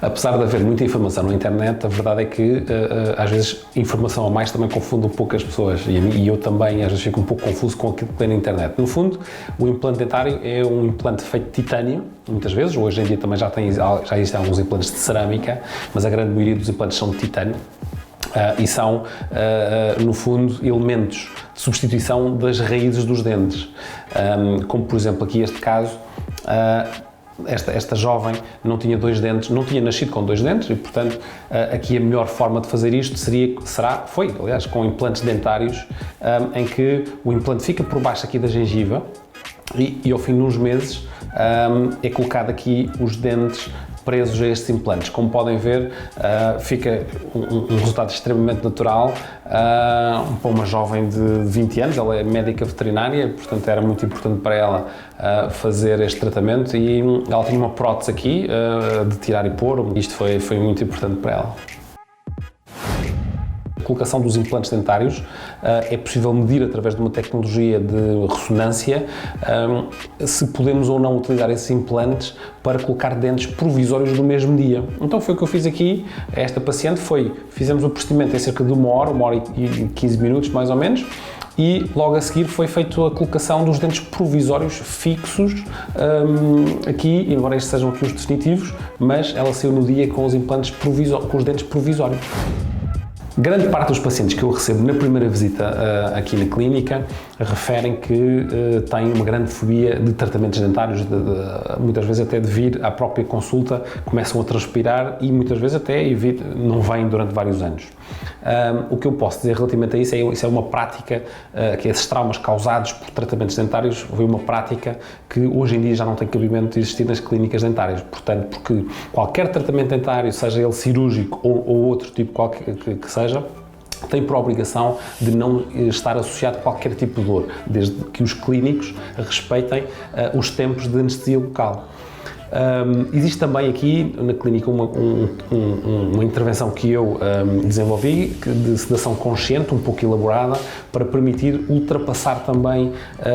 Apesar de haver muita informação na internet, a verdade é que às vezes informação a mais também confunde um pouco as pessoas e eu também às vezes fico um pouco confuso com aquilo que tem na internet. No fundo, o implante dentário é um implante feito de titânio, muitas vezes, hoje em dia também já existem alguns implantes de cerâmica, mas a grande maioria dos implantes são de titânio. E são, no fundo, elementos de substituição das raízes dos dentes. Como, por exemplo, aqui este caso, esta jovem não tinha dois dentes, não tinha nascido com dois dentes e, portanto, aqui a melhor forma de fazer isto foi, aliás, com implantes dentários, em que o implante fica por baixo aqui da gengiva e ao fim de uns meses, é colocado aqui os dentes presos a estes implantes. Como podem ver, fica um resultado extremamente natural para uma jovem de 20 anos, ela é médica veterinária, portanto era muito importante para ela fazer este tratamento e ela tinha uma prótese aqui de tirar e pôr, isto foi muito importante para ela. A colocação dos implantes dentários é possível medir através de uma tecnologia de ressonância se podemos ou não utilizar esses implantes para colocar dentes provisórios no mesmo dia. Então foi o que eu fiz aqui a esta paciente, fizemos o procedimento em cerca de uma hora e 15 minutos mais ou menos, e logo a seguir foi feita a colocação dos dentes provisórios fixos aqui, embora estes sejam aqui os definitivos, mas ela saiu no dia com os implantes com os dentes provisórios. Grande parte dos pacientes que eu recebo na primeira visita aqui na clínica referem que têm uma grande fobia de tratamentos dentários, muitas vezes até de vir à própria consulta, começam a transpirar e muitas vezes até não vêm durante vários anos. O que eu posso dizer relativamente a isso é uma prática, que esses traumas causados por tratamentos dentários foi uma prática que hoje em dia já não tem cabimento de existir nas clínicas dentárias, portanto, porque qualquer tratamento dentário, seja ele cirúrgico ou outro tipo qualquer que seja, tem por obrigação de não estar associado a qualquer tipo de dor, desde que os clínicos respeitem os tempos de anestesia local. Existe também aqui na clínica uma intervenção que eu desenvolvi de sedação consciente, um pouco elaborada, para permitir ultrapassar também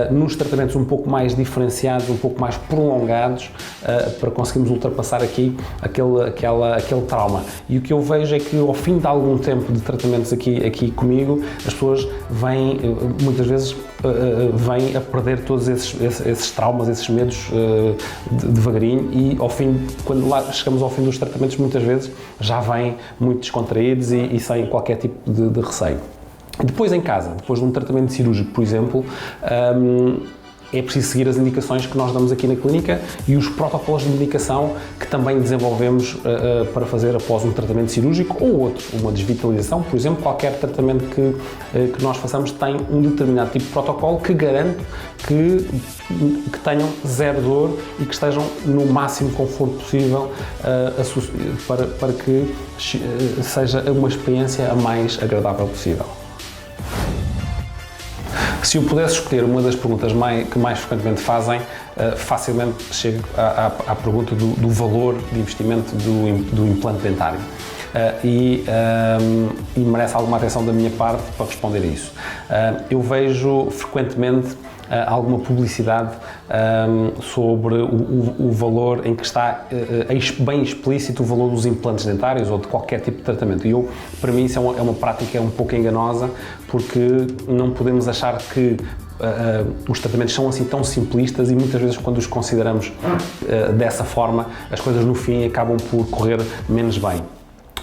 nos tratamentos um pouco mais diferenciados, um pouco mais prolongados, para conseguirmos ultrapassar aqui aquele trauma. E o que eu vejo é que ao fim de algum tempo de tratamentos aqui comigo, as pessoas vêm, muitas vezes, vêm a perder todos esses traumas, esses medos devagarinho e quando lá chegamos ao fim dos tratamentos, muitas vezes já vêm muito descontraídos e sem qualquer tipo de receio. Depois em casa, depois de um tratamento cirúrgico, por exemplo, é preciso seguir as indicações que nós damos aqui na clínica e os protocolos de medicação que também desenvolvemos para fazer após um tratamento cirúrgico ou outro, uma desvitalização, por exemplo, qualquer tratamento que nós façamos tem um determinado tipo de protocolo que garante que tenham zero dor e que estejam no máximo conforto possível para que seja uma experiência a mais agradável possível. Se eu pudesse escolher uma das perguntas que mais frequentemente fazem, facilmente chego à pergunta do valor de investimento do implante dentário. E merece alguma atenção da minha parte para responder a isso. Eu vejo frequentemente alguma publicidade sobre o valor em que está bem explícito o valor dos implantes dentários ou de qualquer tipo de tratamento. E para mim isso é uma prática um pouco enganosa, porque não podemos achar que os tratamentos são assim tão simplistas e muitas vezes quando os consideramos dessa forma, as coisas no fim acabam por correr menos bem.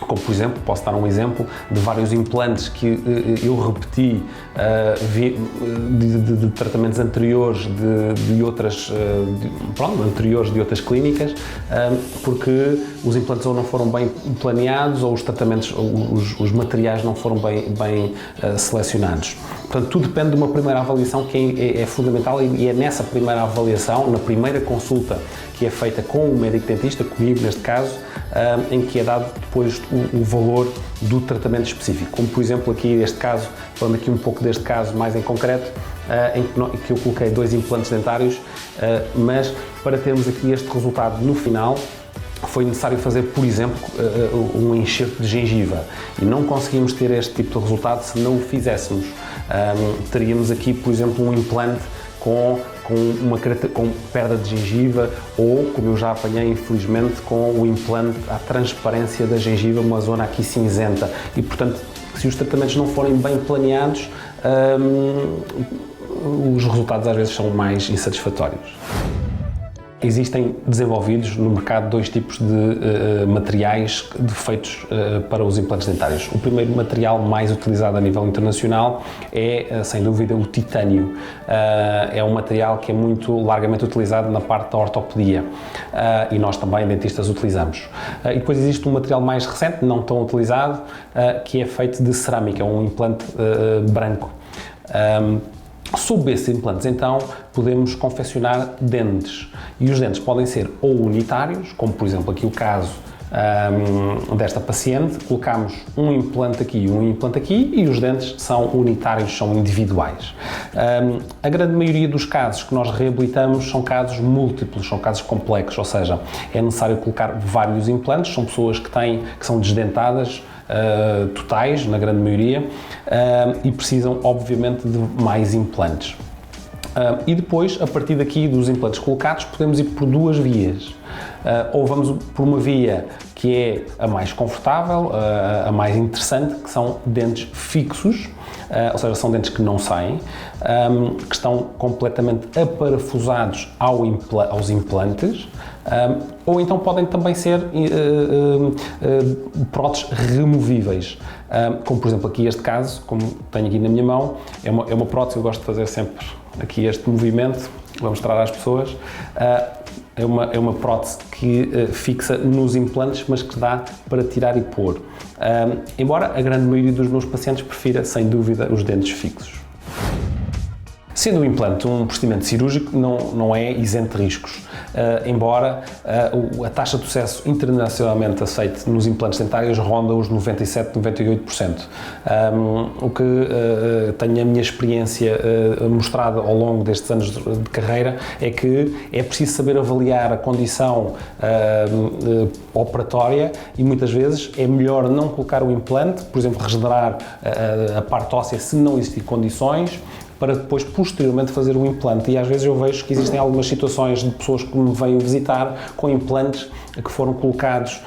Como, por exemplo, posso dar um exemplo de vários implantes que eu repeti de tratamentos anteriores de outras clínicas, porque os implantes ou não foram bem planeados ou os tratamentos, os materiais não foram bem selecionados. Portanto, tudo depende de uma primeira avaliação que é fundamental e é nessa primeira avaliação, na primeira consulta que é feita com o médico dentista, comigo neste caso, em que é dado depois o valor do tratamento específico. Como por exemplo aqui este caso, falando aqui um pouco deste caso mais em concreto, em que eu coloquei 2 implantes dentários, mas para termos aqui este resultado no final, foi necessário fazer, por exemplo, um enxerto de gengiva e não conseguimos ter este tipo de resultado se não o fizéssemos. Teríamos aqui, por exemplo, um implante com com perda de gengiva ou, como eu já apanhei infelizmente, com o implante à transparência da gengiva, uma zona aqui cinzenta. E portanto, se os tratamentos não forem bem planeados, os resultados às vezes são mais insatisfatórios. Existem desenvolvidos no mercado dois tipos de materiais feitos para os implantes dentários. O primeiro material mais utilizado a nível internacional é, sem dúvida, o titânio. É um material que é muito largamente utilizado na parte da ortopedia e nós também, dentistas, utilizamos. E depois existe um material mais recente, não tão utilizado, que é feito de cerâmica, um implante branco. Sob esses implantes, então, podemos confeccionar dentes. E os dentes podem ser ou unitários, como por exemplo aqui o caso desta paciente, colocamos um implante aqui e um implante aqui e os dentes são unitários, são individuais. A grande maioria dos casos que nós reabilitamos são casos múltiplos, são casos complexos, ou seja, é necessário colocar vários implantes, são pessoas que são desdentadas, totais, na grande maioria, e precisam, obviamente, de mais implantes. E depois, a partir daqui dos implantes colocados, podemos ir por duas vias. Ou vamos por uma via que é a mais confortável, a mais interessante, que são dentes fixos, ou seja, são dentes que não saem, que estão completamente aparafusados aos implantes, ou então podem também ser próteses removíveis, como por exemplo aqui este caso, como tenho aqui na minha mão, é uma prótese, eu gosto de fazer sempre aqui este movimento, vou mostrar às pessoas. É uma prótese que fixa nos implantes, mas que dá para tirar e pôr. Embora a grande maioria dos meus pacientes prefira, sem dúvida, os dentes fixos. Sendo o implante um procedimento cirúrgico, não é isento de riscos, embora a taxa de sucesso internacionalmente aceite nos implantes dentários ronda os 97%, 98%. O que tenho a minha experiência mostrada ao longo destes anos de carreira é que é preciso saber avaliar a condição operatória e muitas vezes é melhor não colocar o implante, por exemplo, regenerar a parte óssea se não existir condições, para depois, posteriormente, fazer o implante. E às vezes eu vejo que existem algumas situações de pessoas que me vêm visitar com implantes que foram colocados,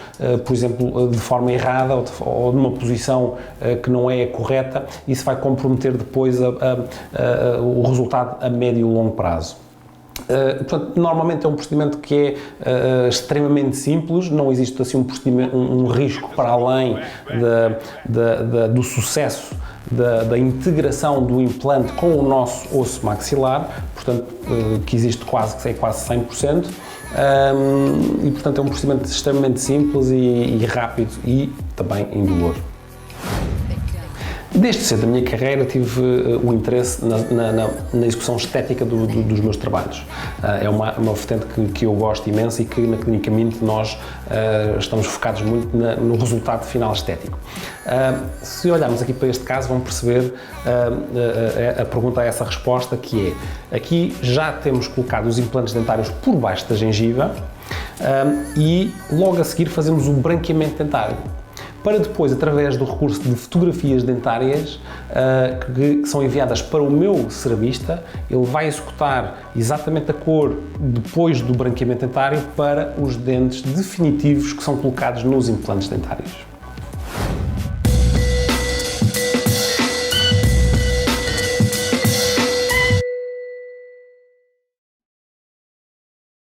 por exemplo, de forma errada ou numa posição que não é correta, e isso vai comprometer depois o resultado a médio e longo prazo. Portanto, normalmente é um procedimento que é extremamente simples, não existe assim um risco para além do sucesso da integração do implante com o nosso osso maxilar, portanto, que existe quase 100%, e portanto é um procedimento extremamente simples e rápido e também indolor. Desde cedo da minha carreira tive o interesse na execução estética dos meus trabalhos. É uma vertente que eu gosto imenso e que na Clínica Mint nós estamos focados muito no resultado final estético. Se olharmos aqui para este caso, vão perceber a pergunta a essa resposta, que é: aqui já temos colocado os implantes dentários por baixo da gengiva e logo a seguir fazemos o branqueamento dentário, para depois, através do recurso de fotografias dentárias que são enviadas para o meu ceramista, ele vai executar exatamente a cor depois do branqueamento dentário para os dentes definitivos que são colocados nos implantes dentários.